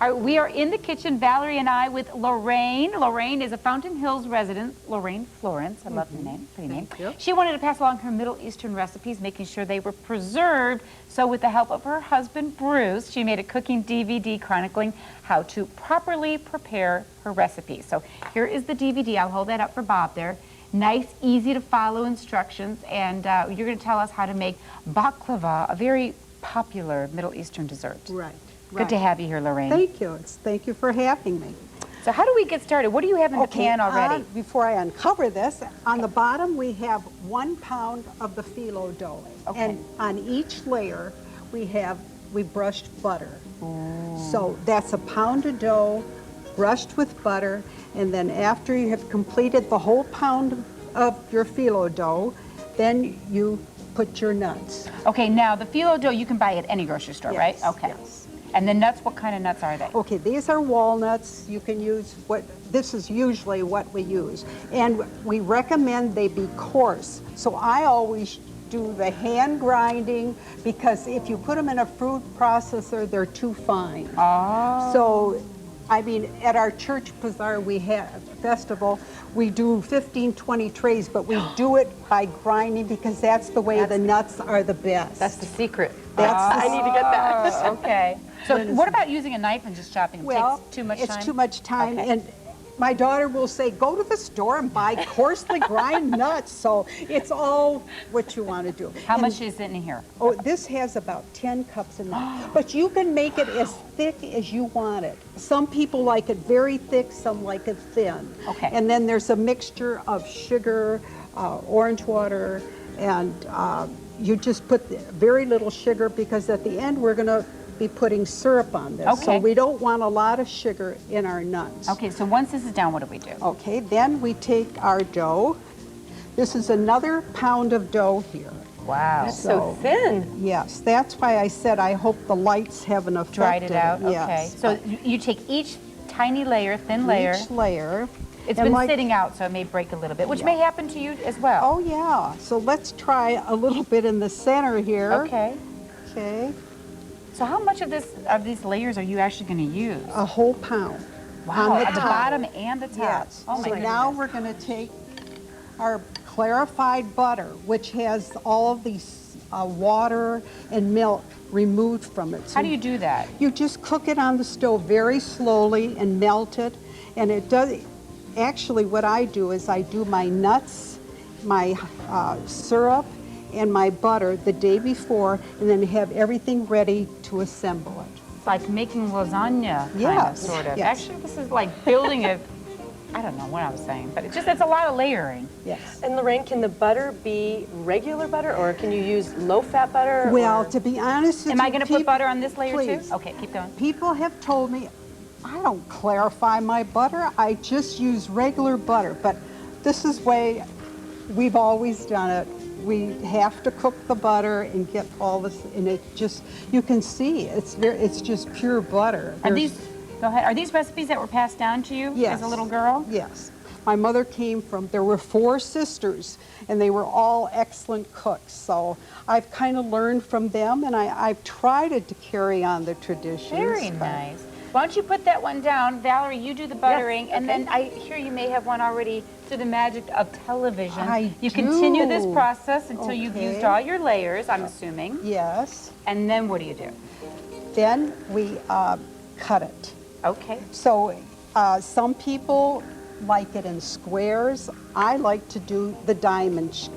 All right, we are in the kitchen, Valerie and I, with Loraine. Loraine is a Fountain Hills resident, Loraine Florence. I love the name, pretty name. She wanted to pass along her Middle Eastern recipes, making sure they were preserved. So with the help of her husband, Bruce, she made a cooking DVD chronicling how to properly prepare her recipes. So here is the DVD. I'll hold that up for Bob there. Nice, easy to follow instructions, and you're going to tell us how to make baklava, a very popular Middle Eastern dessert. Right. Good to have you here, Loraine. Thank you. Thank you for having me. So how do we get started? What do you have in the pan already? Before I uncover this, on the bottom we have 1 pound of the phyllo dough. Okay. And on each layer we brushed butter. So that's 1 pound of dough brushed with butter, and then after you have completed the whole pound of your phyllo dough, then you put your nuts. Okay, now the phyllo dough you can buy at any grocery store, right? Okay. Yes. And the nuts, what kind of nuts are they? Okay, these are walnuts. You can use this is usually what we use. And we recommend they be coarse. So I always do the hand grinding, because if you put them in a food processor, they're too fine. Oh. So, I mean, at our church bazaar festival, we do 15, 20 trays, but we do it by grinding because that's the way the nuts are the best. That's the secret. I need to get that. Okay. So what about using a knife and just chopping? Well, Takes too much time? it's too much time. Okay. And my daughter will say, go to the store and buy coarsely grind nuts. So it's all what you want to do. How much is in here? Oh, this has about 10 cups of nuts. But you can make it as thick as you want it. Some people like it very thick, some like it thin. Okay. And then there's a mixture of sugar, orange water, and you just put very little sugar, because at the end we're going to be putting syrup on this. Okay. So we don't want a lot of sugar in our nuts. Okay, so once this is down, what do we do? Okay, then we take our dough. This is another pound of dough here. Wow. That's so thin. Yes, that's why I said I hope the lights have an effect. Dried it out, okay. Yes. So you take each tiny layer, thin layer. Each layer. It's and been sitting out, so it may break a little bit, which may happen to you as well. Oh yeah, so let's try a little bit in the center here. Okay. Okay. So how much of these layers are you actually going to use? A whole pound. Wow, on at the bottom and the top. Yes. Oh my So goodness. now we're going to take our clarified butter, which has all of these water and milk removed from it. So How do you do that? you just cook it on the stove very slowly and melt it. And it does, actually what I do is I do my nuts, my syrup, and my butter the day before, and then have everything ready to assemble it. It's like making lasagna, kind of, Yes, sort of. yes. Actually, this is like building a, I don't know what I was saying, but it's a lot of layering. Yes. And Loraine, can the butter be regular butter, or can you use low-fat butter? Well, or? to be honest with Am you, I going to put butter on this layer please. too? Okay, keep going. People have told me, I don't clarify my butter, I just use regular butter, but this is the way we've always done it. We have to cook the butter and get all this, and it just, you can see, it's just pure butter. Are these, go ahead, are these recipes that were passed down to you Yes. as a little girl? Yes. My mother came from, there were 4 sisters, and they were all excellent cooks, so I've kind of learned from them, and I've tried to carry on the traditions. Very but- nice. Why don't you put that one down? Valerie, you do the buttering, and okay. then I hear you may have one already through the magic of television. I You do. continue this process until you've Okay. used all your layers, I'm assuming. Yes. And then what do you do? Then we cut it. Okay. So some people like it in squares. I like to do the diamond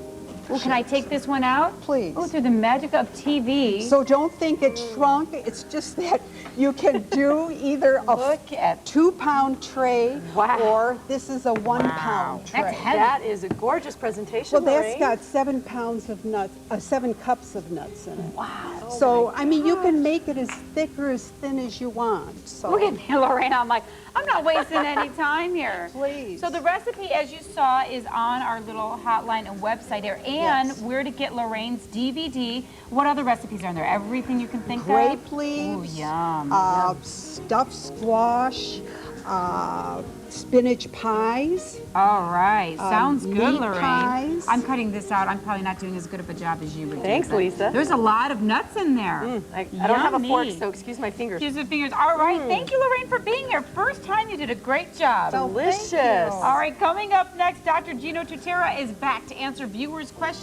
Well, can I take this one out? Please. Oh, through the magic of TV. So don't think it's shrunk. It's just that you can do either a Look at 2-pound tray, Wow. or this is a 1-pound tray. That's heavy. That is a gorgeous presentation, Well, that's Loraine. got 7 pounds of nuts, 7 cups of nuts in it. Wow. So, I mean, you can make it as thick or as thin as you want. So. Look at me, Loraine. I'm like, I'm not wasting any time here. Please. So the recipe, as you saw, is on our little hotline and website here, and Yes. where to get Loraine's DVD. What other recipes are in there? Everything you can think of? Grape leaves, Ooh, yum. stuffed squash, spinach pies. All right, sounds good, meat Loraine. pies. I'm cutting this out. I'm probably not doing as good of a job as you would. Thanks, Lisa. There's a lot of nuts in there. I don't have a fork, Yummy. so excuse my fingers. Excuse the fingers. All right, thank you, Loraine, for being here. First time, you did a great job. Delicious. Thank you. All right, coming up next, Dr. Gino Tutera is back to answer viewers' questions